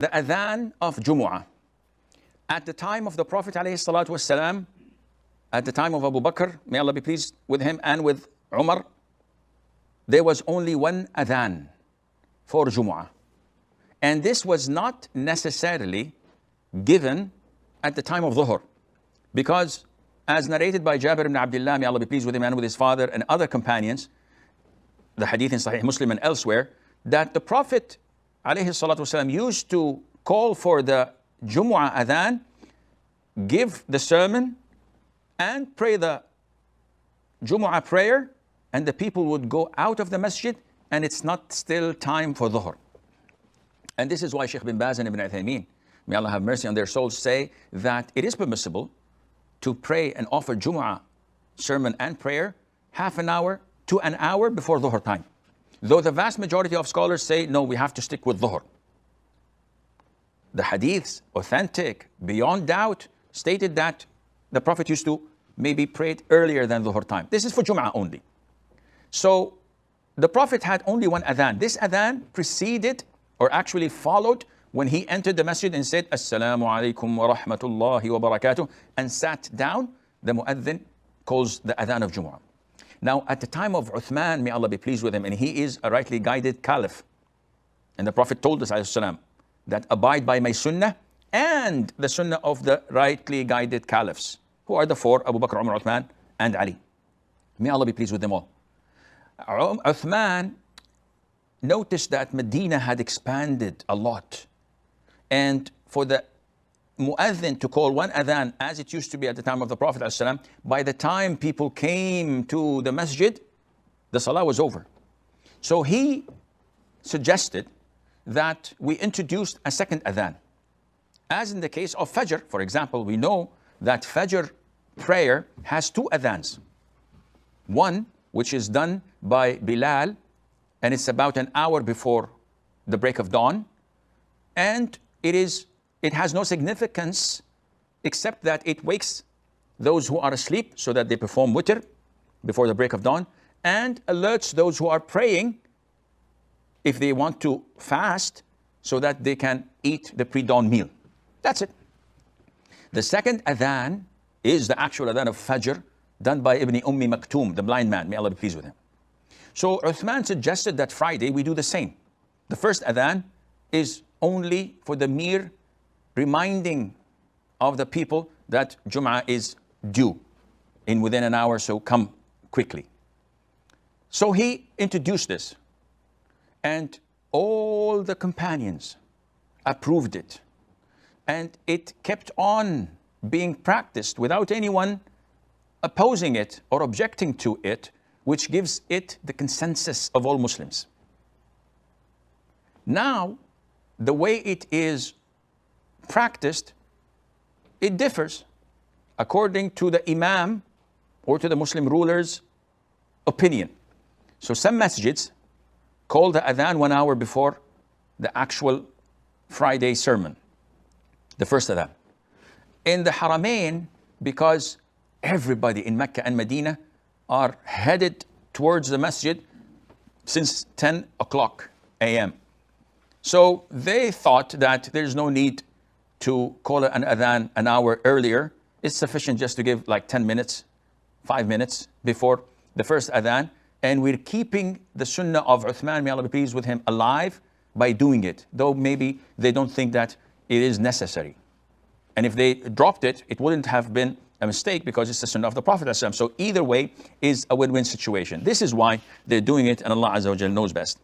The Adhan of Jumu'ah. At the time of the Prophet ﷺ, at the time of Abu Bakr, may Allah be pleased with him, and with Umar, there was only one Adhan for Jumu'ah. And this was not necessarily given at the time of Dhuhr, because as narrated by Jabir ibn Abdullah, may Allah be pleased with him and with his father and other companions, the hadith in Sahih Muslim and elsewhere, that the Prophet ﷺ used to call for the Jumu'ah Adhan, give the sermon and pray the Jumu'ah prayer, and the people would go out of the masjid and it's not still time for Dhuhr. And this is why Sheikh bin Baz and Ibn Uthaymeen, may Allah have mercy on their souls, say that it is permissible to pray and offer Jumu'ah sermon and prayer half an hour to an hour before Dhuhr time. Though the vast majority of scholars say, no, we have to stick with Dhuhr. The hadiths, authentic, beyond doubt, stated that the Prophet used to maybe pray it earlier than Dhuhr time. This is for Jumu'ah only. So the Prophet had only one Adhan. This Adhan preceded, or actually followed, when he entered the masjid and said, Assalamu alaikum wa rahmatullahi wa barakatuh, and sat down. The Mu'adhin calls the Adhan of Jumu'ah. Now, at the time of Uthman, may Allah be pleased with him, and he is a rightly guided caliph. And the Prophet told us, ﷺ, that abide by my sunnah and the sunnah of the rightly guided caliphs, who are the four, Abu Bakr, Umar, Uthman, and Ali. May Allah be pleased with them all. Uthman noticed that Medina had expanded a lot. And for the Mu'adhin to call one Adhan, as it used to be at the time of the Prophet ﷺ, by the time people came to the masjid, the salah was over. So he suggested that we introduced a second Adhan. As in the case of Fajr, for example, we know that Fajr prayer has two Adhans. One, which is done by Bilal, and it's about an hour before the break of dawn, and it has no significance except that it wakes those who are asleep so that they perform witr before the break of dawn, and alerts those who are praying if they want to fast so that they can eat the pre-dawn meal. That's it. The second Adhan is the actual Adhan of Fajr, done by Ibn Maktoum, the blind man. May Allah be pleased with him. So Uthman suggested that Friday we do the same. The first Adhan is only for the mere reminding of the people that Jum'ah is due in within an hour, so come quickly. So he introduced this, and all the companions approved it, and it kept on being practiced without anyone opposing it or objecting to it, which gives it the consensus of all Muslims. Now, the way it is practiced, it differs according to the Imam or to the Muslim ruler's opinion. So some masjids call the Adhan 1 hour before the actual Friday sermon, the first Adhan. In the Haramain, because everybody in Mecca and Medina are headed towards the masjid since 10 o'clock a.m. So they thought that there's no need to call an Adhan an hour earlier. It's sufficient just to give like 10 minutes, 5 minutes before the first Adhan. And we're keeping the sunnah of Uthman, may Allah be pleased with him, alive by doing it, though maybe they don't think that it is necessary. And if they dropped it, it wouldn't have been a mistake, because it's the sunnah of the Prophet ﷺ. So either way is a win-win situation. This is why they're doing it, and Allah Azza wa Jalla knows best.